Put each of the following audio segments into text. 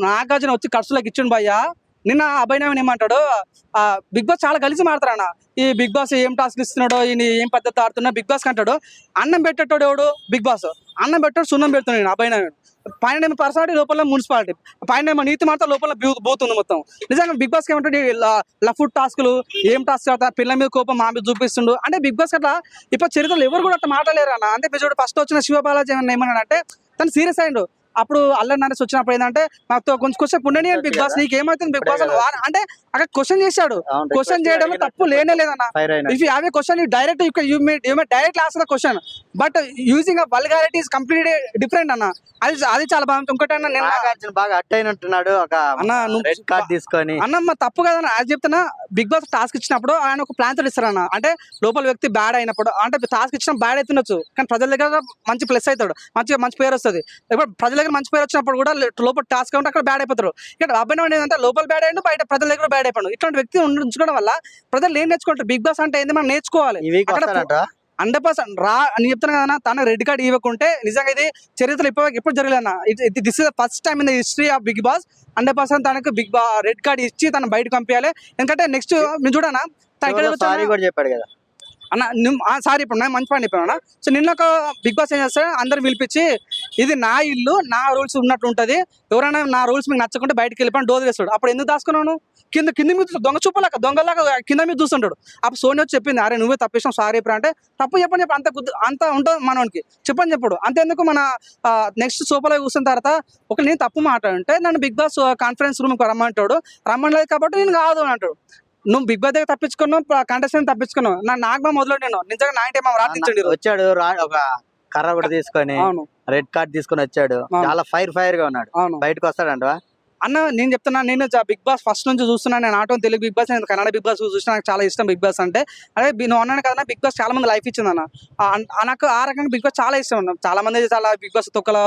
నాగార్జున వచ్చి ఖర్చులకు ఇచ్చిండు భయ్య. నిన్న అభయ్ నవీన్ ఏమంటాడు, బిగ్ బాస్ చాలా కలిసి మాడతారన్న. ఈ బిగ్ బాస్ ఏం టాస్క్ ఇస్తున్నాడో, ఈయన ఏం పద్ధతి ఆడుతున్నా బిగ్ బాస్ అంటాడు. అన్నం పెట్టేటోడు ఎవడు బిగ్ బాస్, అన్నం పెట్టాడు సున్నం పెడుతున్నాడు అభయ్ నవీన్. పైన పర్సనాలిటీ, లోపల మున్సిపాలిటీ, పైన నీతి మాత్రం లోపల బూతుంది మొత్తం. నిజంగా బిగ్ బాస్ ఏమంటాడు, లఫుడ్ టాస్కులు ఏం టాస్క్ అవుతా, పిల్లల మీద కోపం మా మీద చూపిస్తుండు అంటే బిగ్ బాస్ అట్లా ఇప్పుడు చరిత్రలో ఎవరు కూడా అట్లా మాట్లాడలేరు అన్న. అంటే మీరు ఫస్ట్ వచ్చిన శివబాలాజీ ఏమన్నా అంటే తను సీరియస్ అయ్యిండు. అప్పుడు అల్లరి నరేష్ వచ్చినప్పుడు ఏంటంటే మాకు కొంచెం క్వశ్చన్ ఉండని బిగ్ బాస్ నీకు ఏమవుతుంది బిగ్ బాస్ అంటే అక్కడ క్వశ్చన్ చేశాడు. క్వశ్చన్ చేయడం తప్పు లేనే లేదన్న. If you have a question you direct you may direct answer the question, but using vulgarity is completely different అన్న. అది చాలా బాగుంది. ఇంకోటి అన్న నేను బాగా అట్ అయినట్టున్నాడు అన్న, రెడ్ కార్డ్ తీసుకొని అన్న తప్పు కదన్న. అది చెప్తున్నా, బిగ్ బాస్ టాస్క్ ఇచ్చినప్పుడు ఆయన ఒక ప్లాన్ తోటి ఇస్తారన్న. అంటే లోపల వ్యక్తి బ్యాడ్ అయినప్పుడు అంటే టాస్క్ ఇచ్చిన బ్యాడ్ అవుతుండొచ్చు, కానీ ప్రజల దగ్గర మంచి ప్లస్ అవుతాడు, మంచి పేరు వస్తుంది. ఇప్పుడు ప్రజల దగ్గర మంచి పేరు వచ్చినప్పుడు కూడా లోపల టాస్క్ ఉంటే అక్కడ బ్యాడ్ అయిపోతారు. ఇక్కడ అబ్బాయి ఏంటంటే లోపల బ్యాడ్ అయ్యిండు, బయట ప్రజల దగ్గర బ్యాడ్ అయిపోయాడు. ఇట్లాంటి వ్యక్తి ఉంచుకోవడం వల్ల ప్రజలు ఏం నేర్చుకుంటారు, బిగ్ బాస్ అంటే ఏంది మనం నేర్చుకోవాలి. 100% రా అని చెప్తాను కదా. తన రెడ్ కార్డ్ ఇవ్వకుంటే నిజంగా ఇది చరిత్రలో ఎప్పుడు జరగలేదన్న. This is the first time in the history of Bigg Boss. 100% తనకు రెడ్ కార్డ్ ఇచ్చి తను బయటకు పంపించాలి. ఎందుకంటే నెక్స్ట్ నేను చూడనా చెప్పాడు కదా అన్న, సారీ ఇప్పుడు నేను మంచి పని చెప్పాను. సో నిన్న ఒక బిగ్ బాస్ ఏం చేస్తాడు, అందరు పిలిపించి ఇది నా ఇల్లు, నా రూల్స్ ఉన్నట్టు ఉంటుంది, ఎవరైనా నా రూల్స్ మీకు నచ్చకుంటే బయటకు వెళ్ళిపోయి డోర్ వేస్తాడు. అప్పుడు ఎందుకు దాచుకున్నాను, కింద మీద దొంగ చూపలేక దొంగలాగా కింద మీద చూస్తుంటాడు. అప్పుడు సోనియా వచ్చి చెప్పింది, అరే నువ్వే తప్పేసాం సారీ ఇప్పుడు అంటే, తప్పు చెప్పని అంత ఉంటుంది మనకి చెప్పని చెప్పడు. అంతేందుకు మన నెక్స్ట్ సోఫాలో కూర్చున్న తర్వాత ఒక నేను తప్పు మాట్లాడుంటే నన్ను బిగ్ బాస్ కాన్ఫరెన్స్ రూమ్ రమ్మంటాడు, రమ్మలేదు కాబట్టి నేను కాదు అని అంటాడు. నువ్వు బిగ్ బాస్ దగ్గర తప్పించుకున్నావు, కంటెస్టెంట్ తప్పించుకున్నావు, నాకు మొదలు నేను నిజంగా నా టైం రాత్రి వచ్చాడు ఒక కర్ర కూడా తీసుకొని రెడ్ కార్డ్ తీసుకొని వచ్చాడు, చాలా ఫైర్ గా ఉన్నాడు. బయటకు వస్తాడంట అన్న. నేను చెప్తున్నా, నేను బిగ్ బాస్ ఫస్ట్ నుంచి చూస్తున్నాను. నేను ఆటో తెలుగు బిగ్ బాస్, నేను కన్నడ బిగ్ బాస్ చూసినా, నాకు చాలా ఇష్టం బిగ్ బాస్ అంటే. అదే నువ్వు అన్నాను కదా, బిగ్ బాస్ చాలా మంది లైఫ్ ఇచ్చింది అన్న. నాకు ఆ రకంగా బిగ్ బాస్ చాలా ఇష్టం అన్న. చాలా మంది చాలా బిగ్ బాస్ తొక్కల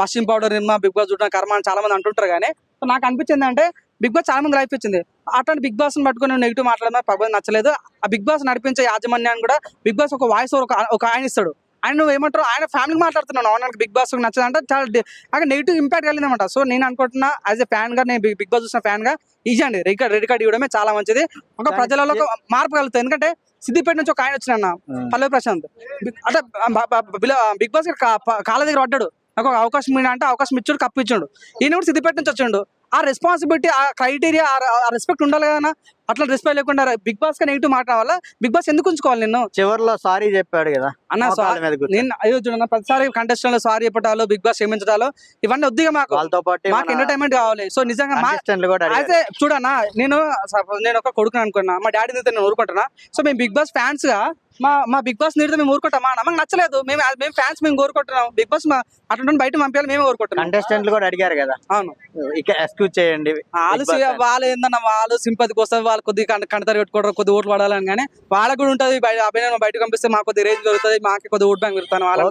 వాషింగ్ పౌడర్ నిర్మా బిగ్ బాస్ చూడడం కర్మ అని చాలా మంది అంటుంటారు. కానీ నాకు అనిపించింది అంటే బిగ్ బాస్ చాలా మంది లైఫ్ ఇచ్చింది. అట్లాంటి బిగ్ బాస్ పట్టుకుని నెగిటివ్ మాట్లాడడం పబ్బది నచ్చలేదు. ఆ బిగ్ బాస్ నడిపించే యాజమాన్యాన్ని కూడా బిగ్ బాస్ ఒక వాయిస్ ఒక ఆయన ఇస్తాడు. ఆయన నువ్వు ఏమంటారు, ఆయన ఫ్యామిలీ మాట్లాడుతున్నాను, నాకు బిగ్ బాస్ నచ్చదంటే చాలా నాకు నెగిటివ్ ఇంపాక్ట్ కలిగిందన్నమాట. సో నేను అనుకుంటున్నా, యాజ్ ఎ ఫ్యాన్ గా, నేను బిగ్ బాస్ చూసిన ఫ్యాన్ గా ఇవ్వండి రెడ్ కార్డ్ ఇవ్వడమే చాలా మంచిది. ఒక ప్రజలలో ఒక మార్పు కలుగుతుంది. ఎందుకంటే సిద్దిపేట నుంచి ఒక ఆయన వచ్చిన పల్లవి ప్రశాంత్ అంటే బిగ్ బాస్ కాళ్ళ దగ్గర పడ్డాడు, నాకు ఒక అవకాశం అంటే అవకాశం ఇచ్చాడు, కప్పు ఇచ్చాడు. ఈయన కూడా సిద్దిపేట నుంచి వచ్చిండు. ఆ రెస్పాన్సిబిలిటీ, ఆ క్రైటీరియా, ఆ రెస్పెక్ట్ ఉండాలి కదా. అట్లా రెస్పెక్ట్ లేకుండా బిగ్ బాస్ గా నెగిటివ్ మాట్లాడడం వల్ల బిగ్ బాస్ ఎందుకు ఉంచుకోవాలి? నేను చివరిలో సారీ చెప్పాడు కదా అన్న. నేను అయ్యో చూడన్న, ప్రతిసారి కంటెస్టెంట్ లో సారీ చెప్పటాలు, బిగ్ బాస్ క్షమించడాలు ఇవన్నీ వద్దుగా మాకు ఎంటర్టైన్మెంట్ కావాలి. సో నిజంగా అయితే చూడన్నా, నేను ఒక కొడుకుని అనుకున్నా, మా డాడీ నేను ఊరుకుంటున్నా. సో మేము బిగ్ బాస్ ఫ్యాన్స్ గా మా బిగ్ బాస్ నీడితే మేము ఊరుకుంటామా? మాకు నచ్చలేదు, మేము ఫ్యాన్స్ మేము కోరుకుంటున్నాం. బిగ్ బాస్ అట్లా బయట పంపించాలి, మేము కోరుకుంటున్నాం. కంటెస్టెంట్లు కూడా అడిగారు కదా, అవును ఎక్స్క్యూజ్ చేయండి. వాళ్ళు ఏందన్న, వాళ్ళు సింపతికి వస్తారు, వాళ్ళు కొద్దిగా కంటతరి పెట్టుకోవడం, కొద్ది ఓట్లు పడాలని. కానీ వాళ్ళకు కూడా ఉంటుంది, అభినయం బయటకు పంపిస్తే మాకు కొద్ది రేంజ్ దొరుకుతుంది, మాకు కొద్ది ఓట్ బ్యాంక్ పెరుగుతాను వాళ్ళ.